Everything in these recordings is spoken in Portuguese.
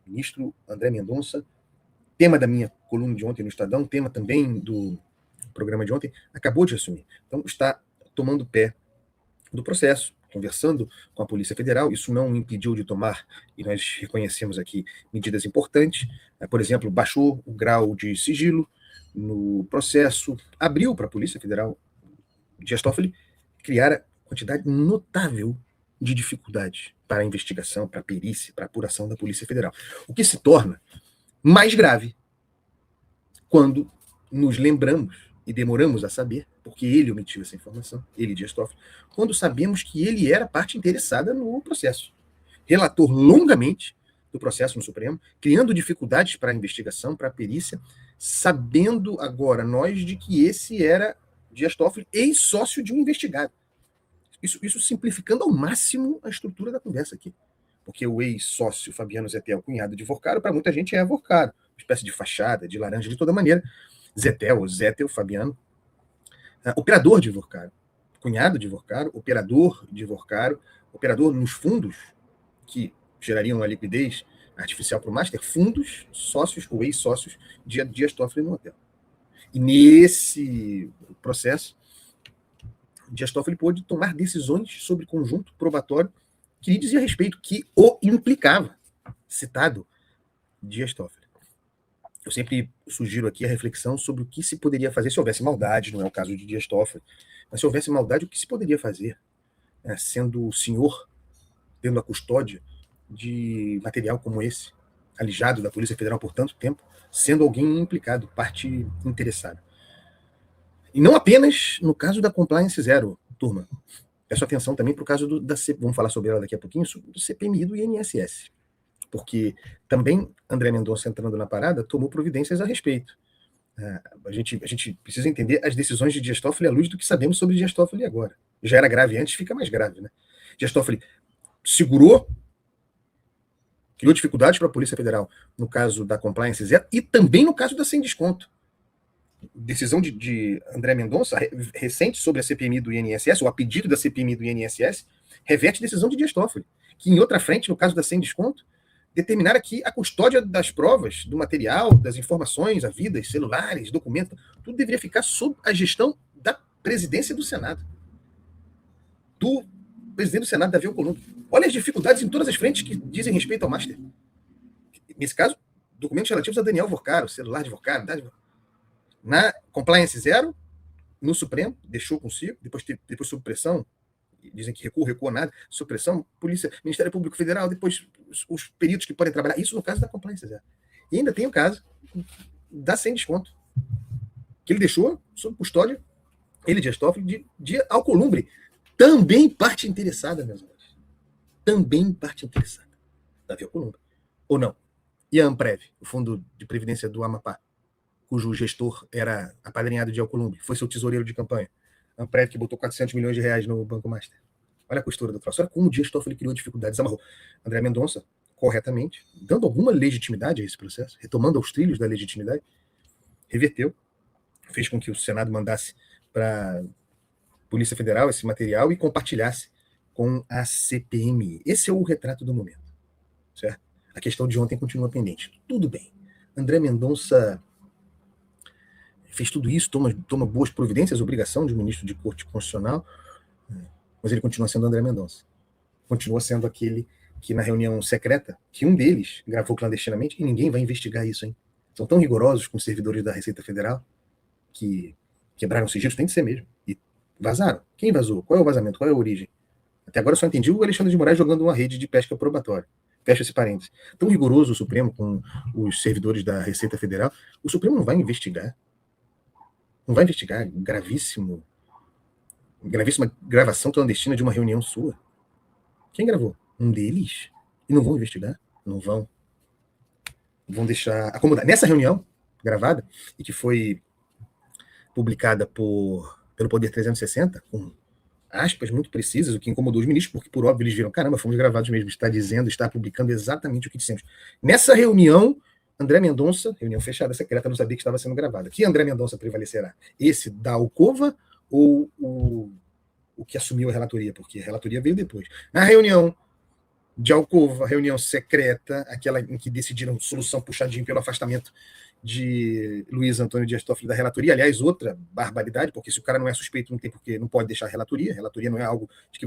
ministro André Mendonça, tema da minha coluna de ontem no Estadão, tema também do programa de ontem, acabou de assumir. Então, está tomando pé do processo, conversando com a Polícia Federal. Isso não impediu de tomar, e nós reconhecemos aqui, medidas importantes. Por exemplo, baixou o grau de sigilo no processo, abriu para a Polícia Federal, Dias Toffoli, criar a quantidade notável de dificuldades para a investigação, para a perícia, para a apuração da Polícia Federal. O que se torna mais grave quando nos lembramos e demoramos a saber, porque ele omitiu essa informação, ele, Dias Toffoli, quando sabemos que ele era parte interessada no processo. Relator longamente do processo no Supremo, criando dificuldades para a investigação, para a perícia, sabendo agora nós de que esse era Dias Toffoli, ex-sócio de um investigado. Isso simplificando ao máximo a estrutura da conversa aqui. Porque o ex-sócio Fabiano Zettel, cunhado de Vorcaro, para muita gente é Vorcaro, uma espécie de fachada, de laranja de toda maneira. Zettel, Fabiano, operador de Vorcaro, cunhado de Vorcaro, operador de Vorcaro, operador nos fundos que gerariam uma liquidez artificial para o Master, fundos, sócios ou ex-sócios de Dias Toffoli no hotel. E nesse processo, Dias Toffoli pôde tomar decisões sobre conjunto probatório que lhe dizia respeito, que o implicava, citado Dias Toffoli. Eu sempre sugiro aqui a reflexão sobre o que se poderia fazer se houvesse maldade, não é o caso de Dias Toffoli, mas se houvesse maldade, o que se poderia fazer, sendo o senhor tendo a custódia de material como esse, alijado da Polícia Federal por tanto tempo, sendo alguém implicado, parte interessada. E não apenas no caso da Compliance Zero, turma. Peço atenção também para o caso vamos falar sobre ela daqui a pouquinho, do CPMI e do INSS. Porque também André Mendonça, entrando na parada, tomou providências a respeito. A gente precisa entender as decisões de Dias Toffoli à luz do que sabemos sobre Dias Toffoli agora. Já era grave antes, fica mais grave, né? Dias Toffoli segurou, criou dificuldades para a Polícia Federal no caso da Compliance Zero e também no caso da Sem Desconto. Decisão de André Mendonça, recente, sobre a CPMI do INSS, ou a pedido da CPMI do INSS, reverte decisão de Dias Toffoli, que em outra frente, no caso da Sem Desconto, determinara que a custódia das provas, do material, das informações, havidas, celulares, documentos, tudo deveria ficar sob a gestão da presidência do Senado. Do presidente do Senado, Davi Alcolumbre. Olha as dificuldades em todas as frentes que dizem respeito ao Master. Nesse caso, documentos relativos a Daniel Vorcaro, celular de Vorcaro, na Compliance Zero, no Supremo, deixou consigo, depois sob pressão, dizem que recuou nada, supressão, Polícia, Ministério Público Federal, depois os peritos que podem trabalhar, isso no caso da Compliance Zero. E ainda tem o caso da Sem Desconto, que ele deixou sob custódia, ele, Dias Toffoli, de Alcolumbre, também parte interessada, meus amigos. Também parte interessada. Davi Alcolumbre. Ou não? E a Amprev, o Fundo de Previdência do Amapá, cujo gestor era apadrinhado de Alcolumbre, foi seu tesoureiro de campanha. A Amprev que botou 400 milhões de reais no Banco Master. Olha a costura do troço. Olha como o Dias Toffoli criou dificuldades, amarrou. André Mendonça, corretamente, dando alguma legitimidade a esse processo, retomando aos trilhos da legitimidade, reverteu, fez com que o Senado mandasse para a Polícia Federal esse material e compartilhasse com a CPMI. Esse é o retrato do momento, certo? A questão de ontem continua pendente. Tudo bem. André Mendonça fez tudo isso, toma boas providências, obrigação de um ministro de Corte Constitucional, mas ele continua sendo André Mendonça. Continua sendo aquele que, na reunião secreta, que um deles gravou clandestinamente, e ninguém vai investigar isso, hein? São tão rigorosos com os servidores da Receita Federal que quebraram sigilos, tem que ser mesmo. E vazaram. Quem vazou? Qual é o vazamento? Qual é a origem? Até agora eu só entendi o Alexandre de Moraes jogando uma rede de pesca probatória. Fecha esse parênteses. Tão rigoroso o Supremo com os servidores da Receita Federal. O Supremo não vai investigar. Não vai investigar gravíssima gravação clandestina de uma reunião sua. Quem gravou? Um deles? E não vão investigar? Não vão. Vão deixar acomodar. Nessa reunião gravada, e que foi publicada pelo Poder 360, com aspas muito precisas, o que incomodou os ministros, porque, por óbvio, eles viram, caramba, fomos gravados mesmo, está publicando exatamente o que dissemos. Nessa reunião, André Mendonça, reunião fechada, secreta, não sabia que estava sendo gravada. Que André Mendonça prevalecerá? Esse da Alcova ou o que assumiu a relatoria? Porque a relatoria veio depois. Na reunião de alcova, reunião secreta, aquela em que decidiram solução puxadinho pelo afastamento de Luiz Antônio Dias Toffoli da relatoria. Aliás, outra barbaridade, porque se o cara não é suspeito, não tem porque, não pode deixar a relatoria. A relatoria não é algo de que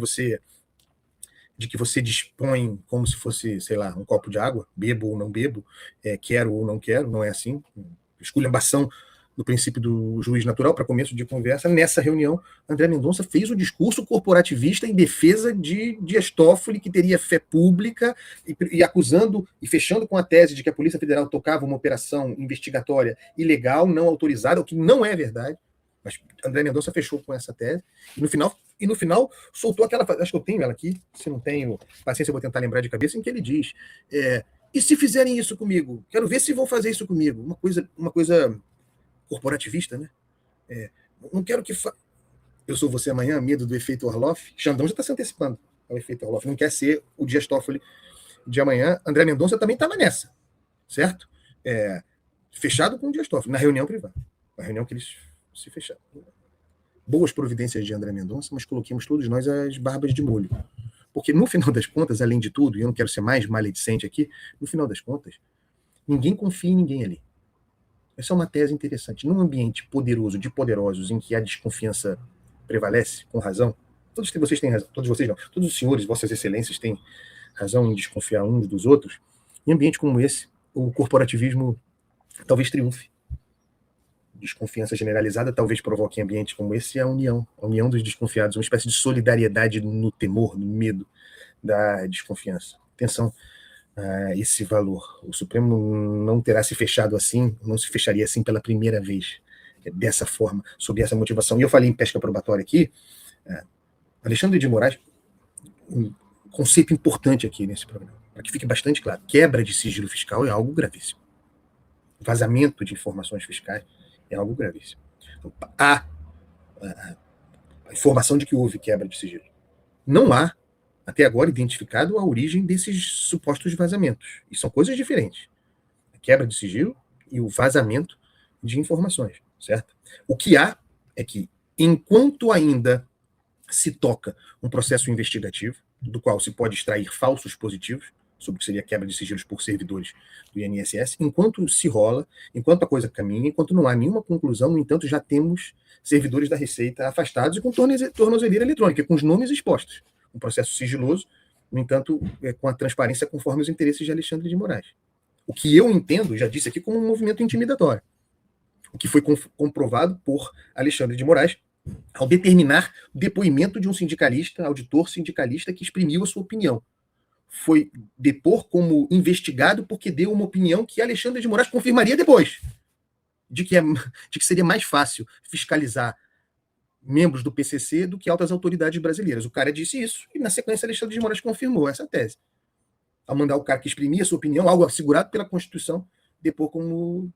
você dispõe como se fosse, sei lá, um copo de água, bebo ou não bebo, quero ou não quero, não é assim. Esculhambação do princípio do juiz natural para começo de conversa. Nessa reunião, André Mendonça fez um discurso corporativista em defesa de Dias Toffoli, que teria fé pública, e acusando e fechando com a tese de que a Polícia Federal tocava uma operação investigatória ilegal, não autorizada, o que não é verdade. Mas André Mendonça fechou com essa tese, e no final soltou aquela. Acho que eu tenho ela aqui, se não tenho paciência, eu vou tentar lembrar de cabeça, em que ele diz: e se fizerem isso comigo? Quero ver se vão fazer isso comigo. Uma coisa corporativista, né? Não quero que. Eu sou você amanhã, medo do efeito Orloff. Xandão já está se antecipando ao efeito Orloff. Não quer ser o Dias Toffoli de amanhã. André Mendonça também estava nessa, certo? Fechado com o Dias Toffoli, na reunião privada. Na reunião que eles se fecharam. Boas providências de André Mendonça, mas coloquemos todos nós as barbas de molho. Porque no final das contas, além de tudo, e eu não quero ser mais maledicente aqui, no final das contas, ninguém confia em ninguém ali. Essa é uma tese interessante. Num ambiente poderoso, de poderosos, em que a desconfiança prevalece, com razão, todos vocês têm razão, todos vocês não, todos os senhores, vossas excelências têm razão em desconfiar uns dos outros, em ambiente como esse, o corporativismo talvez triunfe. Desconfiança generalizada talvez provoque em ambiente como esse a união dos desconfiados, uma espécie de solidariedade no temor, no medo da desconfiança. Atenção a esse valor. O Supremo não terá se fechado assim, não se fecharia assim pela primeira vez, dessa forma, sob essa motivação. E eu falei em pesca probatória aqui, Alexandre de Moraes, um conceito importante aqui nesse programa, para que fique bastante claro: quebra de sigilo fiscal é algo gravíssimo. Vazamento de informações fiscais é algo gravíssimo. Então, há a informação de que houve quebra de sigilo. Não há, até agora, identificado a origem desses supostos vazamentos. E são coisas diferentes. A quebra de sigilo e o vazamento de informações, certo? O que há é que, enquanto ainda se toca um processo investigativo, do qual se pode extrair falsos positivos, sobre o que seria a quebra de sigilos por servidores do INSS, enquanto se rola, enquanto a coisa caminha, enquanto não há nenhuma conclusão, no entanto, já temos servidores da Receita afastados e com tornozeleira eletrônica, com os nomes expostos. Um processo sigiloso, no entanto, com a transparência conforme os interesses de Alexandre de Moraes. O que eu entendo, já disse aqui, como um movimento intimidatório. O que foi comprovado por Alexandre de Moraes ao determinar o depoimento de um sindicalista, auditor sindicalista, que exprimiu a sua opinião. Foi depor como investigado porque deu uma opinião que Alexandre de Moraes confirmaria depois, de que seria mais fácil fiscalizar membros do PCC do que altas autoridades brasileiras. O cara disse isso e, na sequência, Alexandre de Moraes confirmou essa tese. Ao mandar o cara que exprimia a sua opinião, algo assegurado pela Constituição, depor como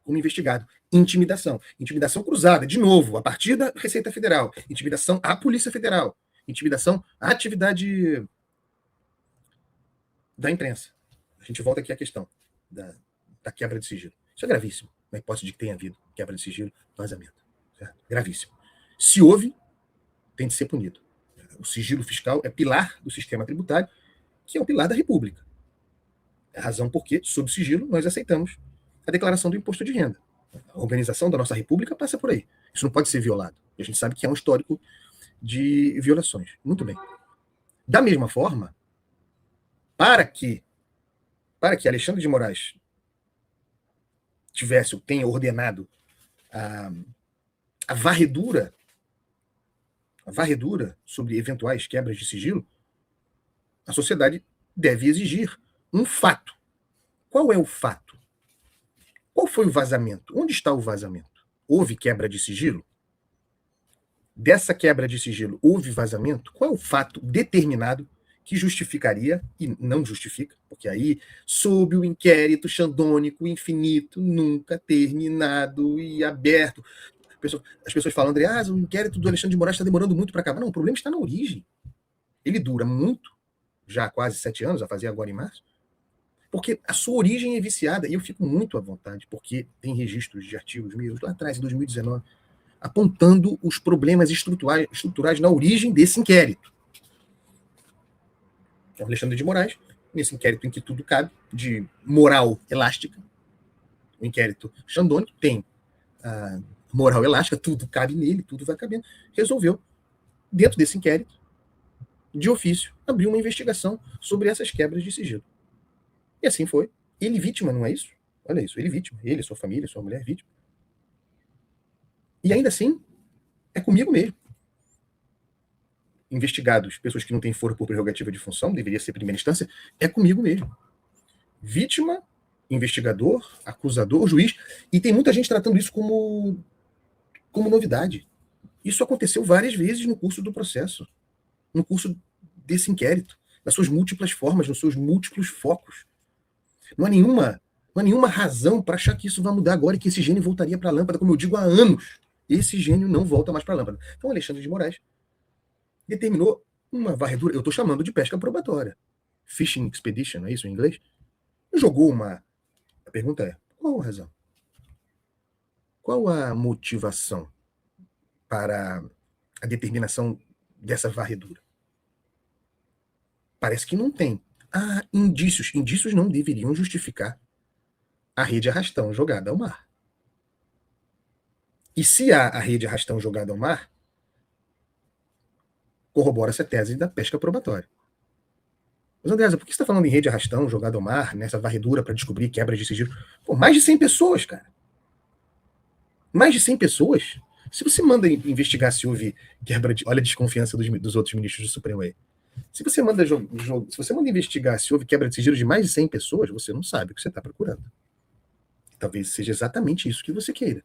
investigado. Intimidação. Intimidação cruzada, de novo, a partir da Receita Federal. Intimidação à Polícia Federal. Intimidação à atividade da imprensa. A gente volta aqui à questão da quebra de sigilo. Isso é gravíssimo, na hipótese de que tenha havido quebra de sigilo, vazamento. Certo? Gravíssimo. Se houve, tem de ser punido. O sigilo fiscal é pilar do sistema tributário, que é o pilar da República. É a razão por que, sob sigilo, nós aceitamos a declaração do imposto de renda. A organização da nossa República passa por aí. Isso não pode ser violado. E a gente sabe que há um histórico de violações. Muito bem. Da mesma forma, para que Alexandre de Moraes tenha ordenado a varredura sobre eventuais quebras de sigilo, a sociedade deve exigir um fato. Qual é o fato? Qual foi o vazamento? Onde está o vazamento? Houve quebra de sigilo? Dessa quebra de sigilo, houve vazamento? Qual é o fato determinado que justificaria, e não justifica, porque aí, sob o inquérito xandônico infinito, nunca terminado e aberto, as pessoas falam, André, o inquérito do Alexandre de Moraes está demorando muito para acabar. Não, o problema está na origem. Ele dura muito, já há quase 7 anos, a fazer agora em março, porque a sua origem é viciada, e eu fico muito à vontade, porque tem registros de artigos meus lá atrás, em 2019, apontando os problemas estruturais na origem desse inquérito. É o Alexandre de Moraes, nesse inquérito em que tudo cabe, de moral elástica. O inquérito Chandoni tem a moral elástica, tudo cabe nele, tudo vai cabendo. Resolveu, dentro desse inquérito, de ofício, abrir uma investigação sobre essas quebras de sigilo. E assim foi. Ele vítima, não é isso? Olha isso, ele vítima. Ele, sua família, sua mulher, vítima. E ainda assim, é comigo mesmo. Investigados, pessoas que não têm foro por prerrogativa de função, deveria ser primeira instância, é comigo mesmo. Vítima, investigador, acusador, juiz, e tem muita gente tratando isso como novidade. Isso aconteceu várias vezes no curso do processo, no curso desse inquérito, nas suas múltiplas formas, nos seus múltiplos focos. Não há nenhuma razão para achar que isso vai mudar agora e que esse gênio voltaria para a lâmpada, como eu digo há anos. Esse gênio não volta mais para a lâmpada. Então, Alexandre de Moraes determinou uma varredura, eu estou chamando de pesca probatória. Fishing expedition, é isso em inglês? Jogou uma. A pergunta é: qual a razão? Qual a motivação para a determinação dessa varredura? Parece que não tem. Há indícios. Indícios não deveriam justificar a rede arrastão jogada ao mar. E se há a rede arrastão jogada ao mar, corrobora-se a tese da pesca probatória. Mas, Andréasa, por que você está falando em rede arrastão jogada ao mar, nessa varredura para descobrir quebras de sigilo? Pô, mais de 100 pessoas, cara. Mais de 100 pessoas. Se você manda investigar se houve quebra de... Olha a desconfiança dos outros ministros do Supremo aí. Se você manda investigar se houve quebra de sigilo de mais de 100 pessoas, você não sabe o que você está procurando. Talvez seja exatamente isso que você queira.